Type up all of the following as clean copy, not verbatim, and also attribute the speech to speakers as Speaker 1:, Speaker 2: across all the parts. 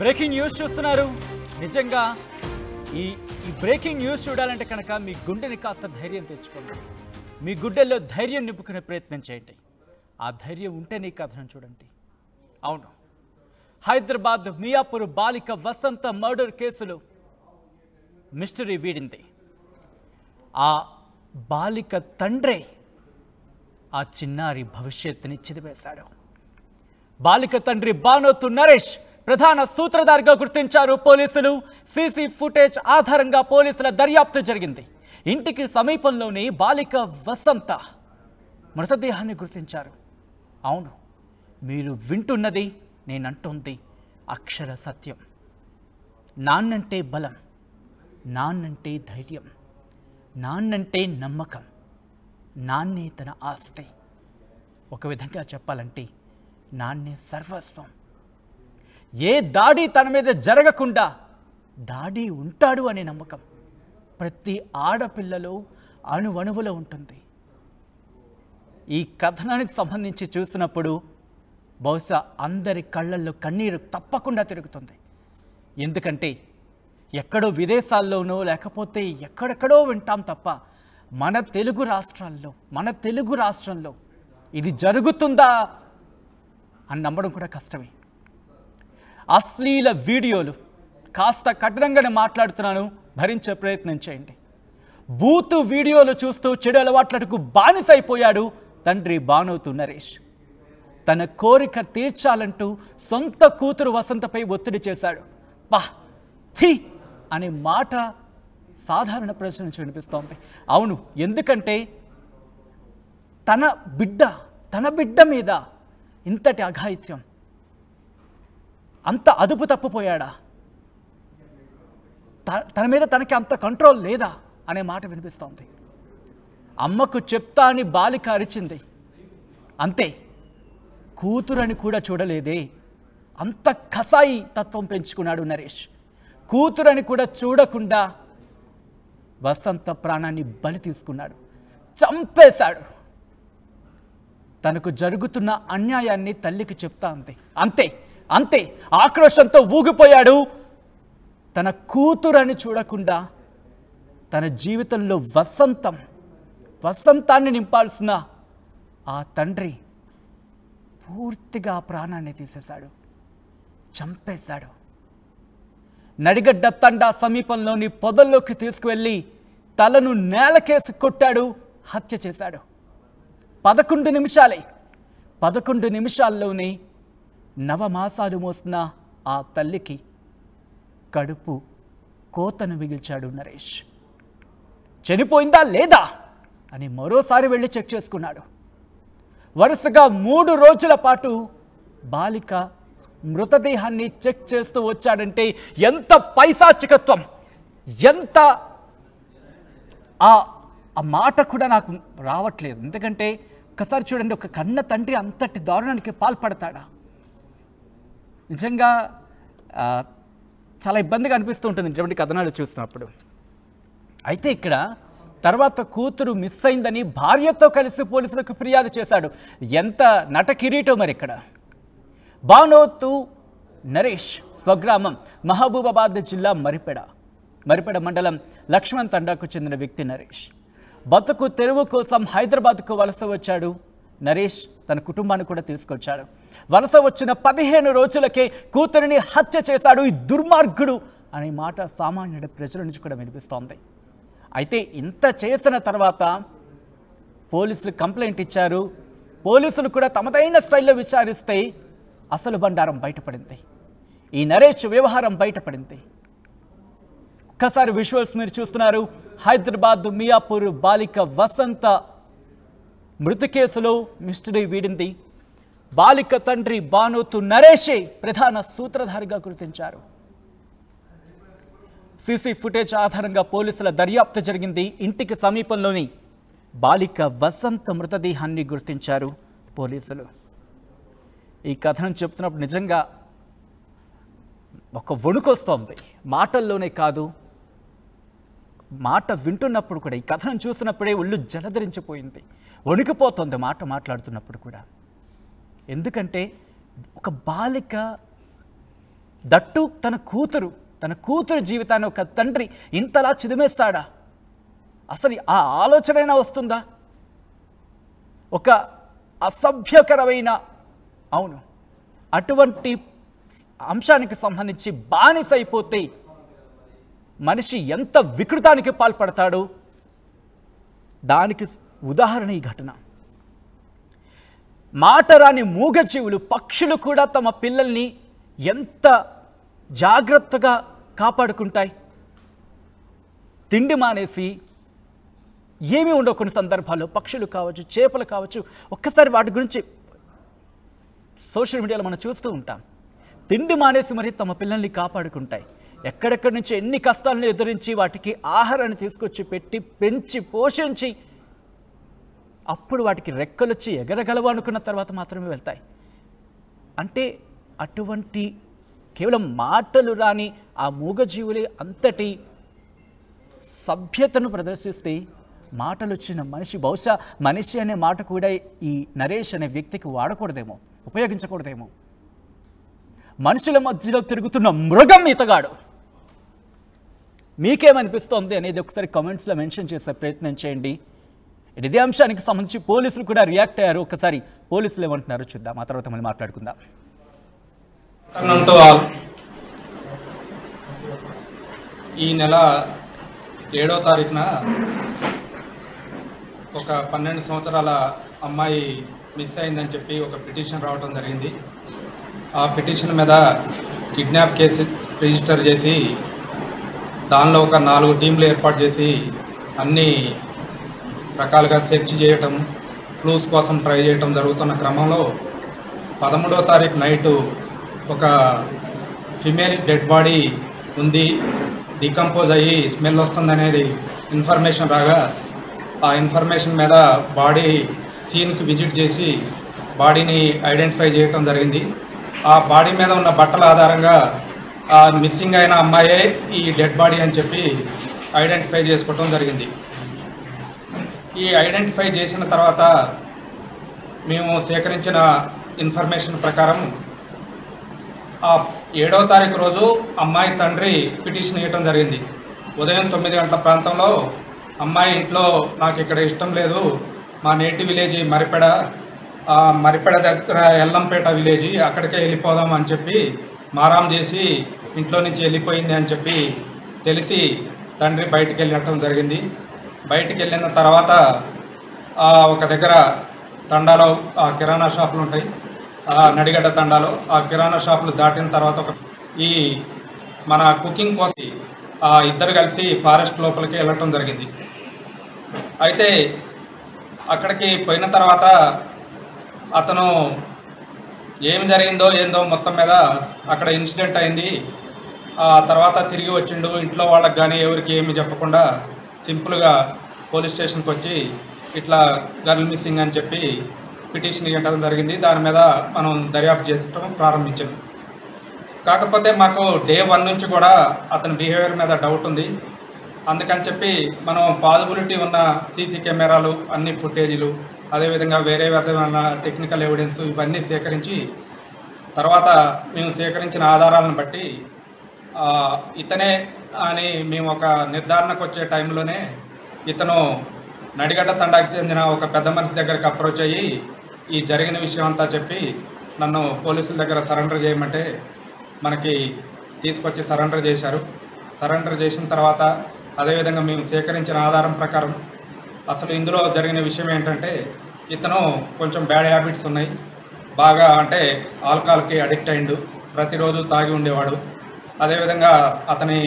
Speaker 1: Breaking news చూస్తున్నారు. నిజంగా ఈ బ్రేకింగ్ న్యూస్ చూడాలంటే కనుక మీ గుండెని కాస్త ధైర్యం తెచ్చుకోండి. మీ గుండెల్లో ధైర్యం నింపుకునే ప్రయత్నం చేయండి. ఆ ధైర్యం ఉంటేనే ఈ కథను చూడండి. అవును, హైదరాబాద్ మియాపూర్ బాలిక వసంత మర్డర్ కేసులో మిస్టరీ వీడింది. ఆ బాలిక తండ్రే ఆ చిన్నారి భవిష్యత్తుని చిదివేశాడు. బాలిక తండ్రి బానోతు నరేష్ ప్రధాన సూత్రధారిగా గుర్తించారు పోలీసులు. సీసీ ఫుటేజ్ ఆధారంగా పోలీసుల దర్యాప్తు జరిగింది. ఇంటికి సమీపంలోని బాలిక వసంత మృతదేహాన్ని గుర్తించారు. అవును, మీరు వింటున్నది నేనంటోంది అక్షర సత్యం. నాన్నంటే బలం, నాన్నంటే ధైర్యం, నాన్నంటే నమ్మకం, నాన్నే తన ఆస్తి. ఒక విధంగా చెప్పాలంటే నాన్నే సర్వస్వం. ఏ దాడి తన మీద జరగకుండా డాడీ ఉంటాడు అనే నమ్మకం ప్రతి ఆడపిల్లలో అణువణువులో ఉంటుంది. ఈ కథనానికి సంబంధించి చూసినప్పుడు బహుశా అందరి కళ్ళల్లో కన్నీరు తప్పకుండా తిరుగుతుంది. ఎందుకంటే ఎక్కడో విదేశాల్లోనో లేకపోతే ఎక్కడెక్కడో వింటాం తప్ప మన తెలుగు రాష్ట్రంలో ఇది జరుగుతుందా అని నమ్మడం కూడా కష్టమే. అశ్లీల వీడియోలు, కాస్త కఠినంగానే మాట్లాడుతున్నాను, భరించే ప్రయత్నం చేయండి. బూతు వీడియోలు చూస్తూ చెడు అలవాట్లకు బానిసైపోయాడు తండ్రి బానోతు నరేష్. తన కోరిక తీర్చాలంటూ సొంత కూతురు వసంతపై ఒత్తిడి చేశాడు. ఛీ అనే మాట సాధారణ ప్రజల నుంచి వినిపిస్తోంది. అవును, ఎందుకంటే తన బిడ్డ మీద ఇంతటి అఘాయిత్యం, అంత అదుపు తప్పిపోయాడా? తన మీద తనకి అంత కంట్రోల్ లేదా అనే మాట వినిపిస్తోంది. అమ్మకు చెప్తా అని బాలిక అరిచింది, అంతే. కూతురని కూడా చూడలేదే. అంత కసాయి తత్వం పెంచుకున్నాడు నరేష్. కూతురని కూడా చూడకుండా వసంత ప్రాణాన్ని బలి తీసుకున్నాడు, చంపేశాడు. తనకు జరుగుతున్న అన్యాయాన్ని తల్లికి చెప్తా అంతే ఆక్రోషంతో ఊగిపోయాడు. తన కూతురని చూడకుండా తన జీవితంలో వసంతాన్ని నింపాల్సిన ఆ తండ్రి పూర్తిగా ప్రాణాన్ని తీసేశాడు, చంపేశాడు. నడిగడ్డ తండా సమీపంలోని పొదల్లోకి తీసుకువెళ్ళి తలను నేలకేసి కొట్టాడు, హత్య చేశాడు. 11 నిమిషాల్లోనే నవమాసాలు మోసిన ఆ తల్లికి కడుపు కోతను మిగిల్చాడు నరేష్. చనిపోయిందా లేదా అని మరోసారి వెళ్ళి చెక్ చేసుకున్నాడు. వరుసగా 3 రోజుల పాటు బాలిక మృతదేహాన్ని చెక్ చేస్తూ వచ్చాడంటే ఎంత పైశాచికత్వం, ఎంత ఆ మాట కూడా నాకు రావట్లేదు. ఎందుకంటే ఒకసారి చూడండి, ఒక కన్న తండ్రి అంతటి దారుణానికి పాల్పడతాడా? నిజంగా చాలా ఇబ్బందిగా అనిపిస్తూ ఉంటుంది ఇటువంటి కథనాలు చూసినప్పుడు. అయితే ఇక్కడ తర్వాత కూతురు మిస్ అయిందని భార్యతో కలిసి పోలీసులకు ఫిర్యాదు చేశాడు. ఎంత నట కిరీటం మరి ఇక్కడ. బానోతు నరేష్ స్వగ్రామం మహబూబాబాద్ జిల్లా మరిపెడ మండలం లక్ష్మణ్ తండాకు చెందిన వ్యక్తి నరేష్. బతుకు తెరువు కోసం హైదరాబాద్కు వలస వచ్చాడు నరేష్. తన కుటుంబాన్ని కూడా తీసుకొచ్చాడు. వలస వచ్చిన 15 రోజులకే కూతురిని హత్య చేశాడు ఈ దుర్మార్గుడు అనే మాట సామాన్యుడి ప్రజల నుంచి కూడా వినిపిస్తోంది. అయితే ఇంత చేసిన తర్వాత పోలీసులు కంప్లైంట్ ఇచ్చారు. పోలీసులు కూడా తమదైన స్టైల్లో విచారిస్తే అసలు బండారం బయటపడింది. ఈ నరేష్ వ్యవహారం బయటపడింది. ఒక్కసారి విజువల్స్ మీరు చూస్తున్నారు. హైదరాబాద్ మియాపూర్ బాలిక వసంత మృతి కేసులో మిస్టరీ వీడింది. బాలిక తండ్రి బానోతు నరేషే ప్రధాన సూత్రధారిగా గుర్తించారు. సీసీ ఫుటేజ్ ఆధారంగా పోలీసుల దర్యాప్తు జరిగింది. ఇంటికి సమీపంలోని బాలిక వసంత మృతదేహాన్ని గుర్తించారు పోలీసులు. ఈ కథనం చెప్తున్నప్పుడు నిజంగా ఒక వణుకొస్తోంది. మాటల్లోనే కాదు, మాట వింటున్నప్పుడు కూడా, ఈ కథనం చూసినప్పుడే ఒళ్ళు జలధరించిపోయింది, వణికిపోతుంది మాట మాట్లాడుతున్నప్పుడు కూడా. ఎందుకంటే ఒక బాలిక దట్టు తన కూతురు జీవితాన్ని ఒక తండ్రి ఇంతలా చిదిమేస్తాడా? అసలు ఆ ఆలోచనైనా వస్తుందా? ఒక అసభ్యకరమైన, అవును, అటువంటి అంశానికి సంబంధించి బానిస అయిపోతే మనిషి ఎంత వికృతానికి పాల్పడతాడో దానికి ఉదాహరణ ఈ ఘటన. మాటరాని మూగజీవులు, పక్షులు కూడా తమ పిల్లల్ని ఎంత జాగ్రత్తగా కాపాడుకుంటాయి. తిండి మానేసి ఏమీ ఉండవు కొన్ని సందర్భాల్లో. పక్షులు కావచ్చు, చేపలు కావచ్చు, ఒక్కసారి వాటి గురించి సోషల్ మీడియాలో మనం చూస్తూ ఉంటాం. తిండి మానేసి మరి తమ పిల్లల్ని కాపాడుకుంటాయి. ఎక్కడెక్కడి నుంచి ఎన్ని కష్టాలను ఎదురించి వాటికి ఆహారాన్ని తీసుకొచ్చి పెట్టి పెంచి పోషించి అప్పుడు వాటికి రెక్కలొచ్చి ఎగరగలవు అనుకున్న తర్వాత మాత్రమే వెళ్తాయి. అంటే అటువంటి కేవలం మాటలు రాని ఆ మూగజీవులే అంతటి సభ్యతను ప్రదర్శిస్తే మాటలు వచ్చిన మనిషి, బహుశా మనిషి అనే మాట కూడా ఈ నరేష్ అనే వ్యక్తికి వాడకూడదేమో, ఉపయోగించకూడదేమో. మనుషుల మధ్యలో తిరుగుతున్న మృగం ఇతగాడు. మీకేమనిపిస్తోంది అనేది ఒకసారి కామెంట్స్లో మెన్షన్ చేసే ప్రయత్నం చేయండి. ఇదే అంశానికి సంబంధించి పోలీసులు కూడా రియాక్ట్ అయ్యారు. ఒకసారి పోలీసులు ఏమంటున్నారో చూద్దాం, ఆ తర్వాత మళ్ళీ మాట్లాడుకుందాం.
Speaker 2: ఈ నెల 7వ తారీఖున ఒక 12 సంవత్సరాల అమ్మాయి మిస్ అయిందని చెప్పి ఒక పిటిషన్ రావడం జరిగింది. ఆ పిటిషన్ మీద కిడ్నాప్ కేసు రిజిస్టర్ చేసి దానిలో ఒక 4 టీంలు ఏర్పాటు చేసి అన్ని రకాలుగా సెర్చ్ చేయటం, క్లూస్ కోసం ట్రై చేయటం జరుగుతున్న క్రమంలో 13వ తారీఖు నైటు ఒక ఫిమేల్ డెడ్ బాడీ ఉంది, డికంపోజ్ అయ్యి స్మెల్ వస్తుందనేది ఇన్ఫర్మేషన్ రాగా ఆ ఇన్ఫర్మేషన్ మీద బాడీ సీన్కి విజిట్ చేసి బాడీని ఐడెంటిఫై చేయటం జరిగింది. ఆ బాడీ మీద ఉన్న బట్టల ఆధారంగా ఆ మిస్సింగ్ అయిన అమ్మాయే ఈ డెడ్ బాడీ అని చెప్పి ఐడెంటిఫై చేసుకోవటం జరిగింది. ఈ ఐడెంటిఫై చేసిన తర్వాత మేము సేకరించిన ఇన్ఫర్మేషన్ ప్రకారం ఆ 7వ తారీఖు రోజు అమ్మాయి తండ్రి పిటిషన్ ఇవ్వటం జరిగింది. ఉదయం 9 గంటల ప్రాంతంలో అమ్మాయి ఇంట్లో నాకు ఇక్కడ ఇష్టం లేదు, మా నేటి విలేజ్ మరిపెడ, మరిపెడ దగ్గర ఎల్లంపేట విలేజ్, అక్కడికే వెళ్ళిపోదాం అని చెప్పి మారాం చేసి ఇంట్లో నుంచి వెళ్ళిపోయింది అని చెప్పి తెలిసి తండ్రి బయటికి వెళ్ళటం జరిగింది. బయటికి వెళ్ళిన తర్వాత ఒక దగ్గర తండాలో ఆ కిరాణా షాపులు ఉంటాయి, నడిగడ్డ తండాలో ఆ కిరాణా షాపులు దాటిన తర్వాత ఈ మన కుకింగ్ కోసం ఇద్దరు కలిసి ఫారెస్ట్ లోపలికి వెళ్ళటం జరిగింది. అయితే అక్కడికి పోయిన తర్వాత అతను ఏం జరిగిందో ఏందో మొత్తం మీద అక్కడ ఇన్సిడెంట్ అయింది. ఆ తర్వాత తిరిగి వచ్చిండు, ఇంట్లో వాళ్ళకి కానీ ఎవరికి ఏమి చెప్పకుండా సింపుల్గా పోలీస్ స్టేషన్కి వచ్చి ఇట్లా గర్ల్ మిస్సింగ్ అని చెప్పి పిటిషన్ ఇవ్వడం జరిగింది. దాని మీద మనం దర్యాప్తు చేయడం ప్రారంభించాం. కాకపోతే మాకు డే 1 నుంచి కూడా అతని బిహేవియర్ మీద డౌట్ ఉంది. అందుకని చెప్పి మనం పాజిబిలిటీ ఉన్న సీసీ కెమెరాలు, అన్ని ఫుటేజీలు, అదేవిధంగా వేరే విధమైన టెక్నికల్ ఎవిడెన్స్ ఇవన్నీ సేకరించి తర్వాత మేము సేకరించిన ఆధారాలను బట్టి ఇతనే అని మేము ఒక నిర్ధారణకు వచ్చే టైంలోనే ఇతను నడిగడ్డ తండాకి చెందిన ఒక పెద్ద మనిషి దగ్గరికి అప్రోచ్ అయ్యి ఈ జరిగిన విషయం అంతా చెప్పి నన్ను పోలీసుల దగ్గర సరెండర్ చేయమంటే మనకి తీసుకొచ్చి సరెండర్ చేశారు. సరెండర్ చేసిన తర్వాత అదేవిధంగా మేము సేకరించిన ఆధారం ప్రకారం అసలు ఇందులో జరిగిన విషయం ఏంటంటే ఇతను కొంచెం బ్యాడ్ హ్యాబిట్స్ ఉన్నాయి. బాగా అంటే ఆల్కహాల్కి అడిక్ట్ అయిండు, ప్రతిరోజు తాగి ఉండేవాడు. అదేవిధంగా అతని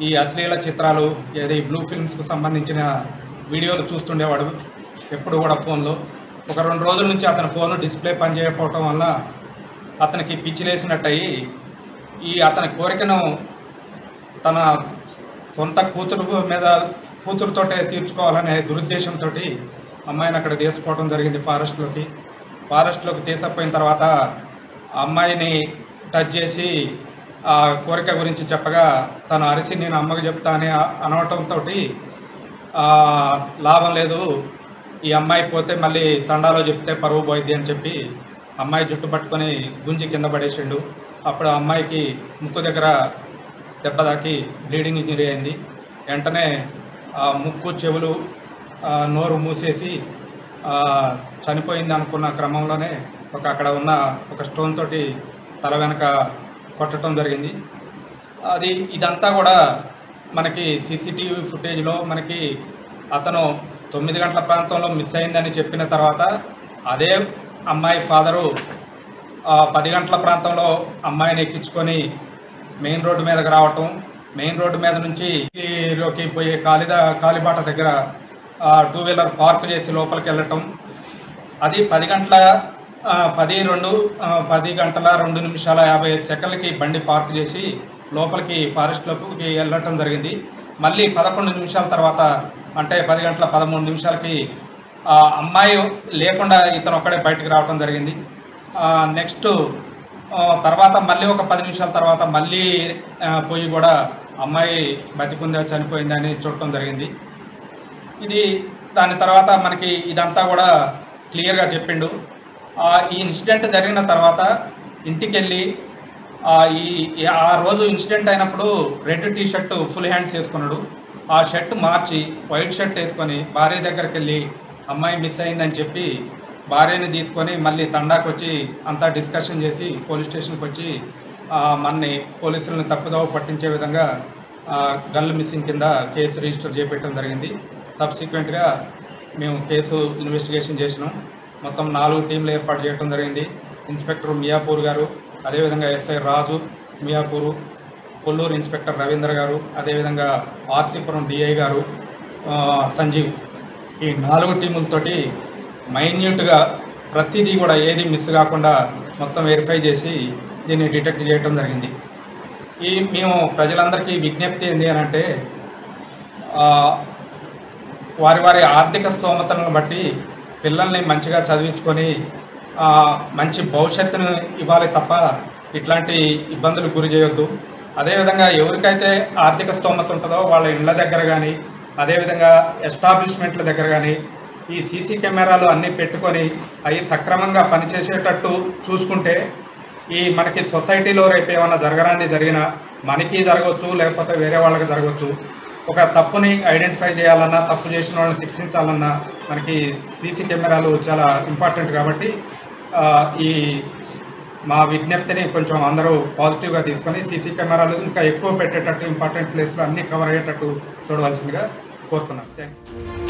Speaker 2: ఈ అశ్లీల చిత్రాలు, ఏది బ్లూ ఫిల్మ్స్కు సంబంధించిన వీడియోలు చూస్తుండేవాడు ఎప్పుడు కూడా ఫోన్లో. ఒక 2 రోజుల నుంచి అతని ఫోను డిస్ప్లే పనిచేయకపోవటం వల్ల అతనికి పిచ్చిలేసినట్టయి ఈ అతని కోరికను తన సొంత కూతురుతోటే తీర్చుకోవాలనే దురుద్దేశంతో అమ్మాయిని అక్కడ తీసుకుపోవడం జరిగింది ఫారెస్ట్లోకి తీసుకుపోయిన తర్వాత అమ్మాయిని టచ్ చేసి ఆ కోరిక గురించి చెప్పగా తను అరిసి నేను అమ్మకు చెప్తా అని అనవటంతో లాభం లేదు, ఈ అమ్మాయి పోతే మళ్ళీ తండాలో చెప్తే పరువు పోయిద్ది అని చెప్పి అమ్మాయి జుట్టు పట్టుకొని గుంజి కింద పడేసిండు. అప్పుడు ఆ అమ్మాయికి ముక్కు దగ్గర దెబ్బ తాకి బ్లీడింగ్ ఇంజరీ అయింది. వెంటనే ముక్కు చెవులు నోరు మూసేసి చనిపోయింది అనుకున్న క్రమంలోనే అక్కడ ఉన్న ఒక స్టోన్ తోటి తల వెనక కొట్టడం జరిగింది. ఇదంతా కూడా మనకి సీసీటీవీ ఫుటేజ్లో మనకి అతను 9 గంటల ప్రాంతంలో మిస్ అయిందని చెప్పిన తర్వాత అదే అమ్మాయి ఫాదరు 10 గంటల ప్రాంతంలో అమ్మాయిని ఎక్కించుకొని మెయిన్ రోడ్డు మీదకి రావటం, మెయిన్ రోడ్డు మీద నుంచి లోకి పోయే కాలిబాట దగ్గర 2 వీలర్ పార్క్ చేసి లోపలికి వెళ్ళటం, అది 10 గంటల 2 నిమిషాల 55 సెకండ్లకి బండి పార్క్ చేసి లోపలికి ఫారెస్ట్ లోకి వెళ్ళటం జరిగింది. మళ్ళీ 11 నిమిషాల తర్వాత అంటే 10 గంటల 13 నిమిషాలకి అమ్మాయి లేకుండా ఇతను ఒక్కడే బయటకు రావటం జరిగింది. నెక్స్ట్ తర్వాత మళ్ళీ ఒక 10 నిమిషాల తర్వాత మళ్ళీ పోయి కూడా అమ్మాయి బతికుందా చనిపోయిందా అని చూడటం జరిగింది. దాని తర్వాత మనకి ఇదంతా కూడా క్లియర్గా చెప్పిండు. ఈ ఇన్సిడెంట్ జరిగిన తర్వాత ఇంటికి వెళ్ళి ఆ రోజు ఇన్సిడెంట్ అయినప్పుడు red T shirt full hands వేసుకున్నాడు. ఆ షర్ట్ మార్చి వైట్ షర్ట్ వేసుకొని భార్య దగ్గరికి వెళ్ళి అమ్మాయి మిస్ అయిందని చెప్పి భార్యని తీసుకొని మళ్ళీ తండాకు వచ్చి అంతా డిస్కషన్ చేసి పోలీస్ స్టేషన్కి వచ్చి మనని పోలీసులను తప్పుదోవ పట్టించే విధంగా గర్ల్ మిస్సింగ్ కింద కేసు రిజిస్టర్ చేపెట్టడం జరిగింది. సబ్సిక్వెంట్గా మేము కేసు ఇన్వెస్టిగేషన్ చేసినాం. మొత్తం 4 టీంలు ఏర్పాటు చేయడం జరిగింది. ఇన్స్పెక్టర్ మియాపూర్ గారు, అదేవిధంగా ఎస్ఐ రాజు మియాపూరు, కొల్లూరు ఇన్స్పెక్టర్ రవీంద్ర గారు, అదేవిధంగా ఆర్సీపురం డిఐ గారు సంజీవ్, ఈ 4 టీములతోటి మైన్యూట్గా ప్రతిదీ కూడా ఏది మిస్ కాకుండా మొత్తం వెరిఫై చేసి దీన్ని డిటెక్ట్ చేయడం జరిగింది. మేము ప్రజలందరికీ విజ్ఞప్తి ఏంటి అని అంటే వారి ఆర్థిక స్తోమతలను బట్టి పిల్లల్ని మంచిగా చదివించుకొని మంచి భవిష్యత్తును ఇవ్వాలి తప్ప ఇట్లాంటి ఇబ్బందులకు గురి చేయొద్దు. అదేవిధంగా ఎవరికైతే ఆర్థిక స్తోమత ఉంటుందో వాళ్ళ ఇళ్ళ దగ్గర కానీ అదేవిధంగా ఎస్టాబ్లిష్మెంట్ల దగ్గర కానీ ఈ సీసీ కెమెరాలు అన్నీ పెట్టుకొని అవి సక్రమంగా పనిచేసేటట్టు చూసుకుంటే మనకి సొసైటీలో రేపు ఏమైనా జరిగినా మనకి జరగవచ్చు, లేకపోతే వేరే వాళ్ళకి జరగవచ్చు. ఒక తప్పుని ఐడెంటిఫై చేయాలన్నా, తప్పు చేసిన వాళ్ళని శిక్షించాలన్నా మనకి సీసీ కెమెరాలు చాలా ఇంపార్టెంట్. కాబట్టి మా విజ్ఞప్తిని కొంచెం అందరూ పాజిటివ్గా తీసుకొని సీసీ కెమెరాలు ఇంకా ఎక్కువ పెట్టేటట్టు ఇంపార్టెంట్ ప్లేస్లో అన్నీ కవర్ అయ్యేటట్టు చూడవలసిందిగా కోరుతున్నాను. Thank you.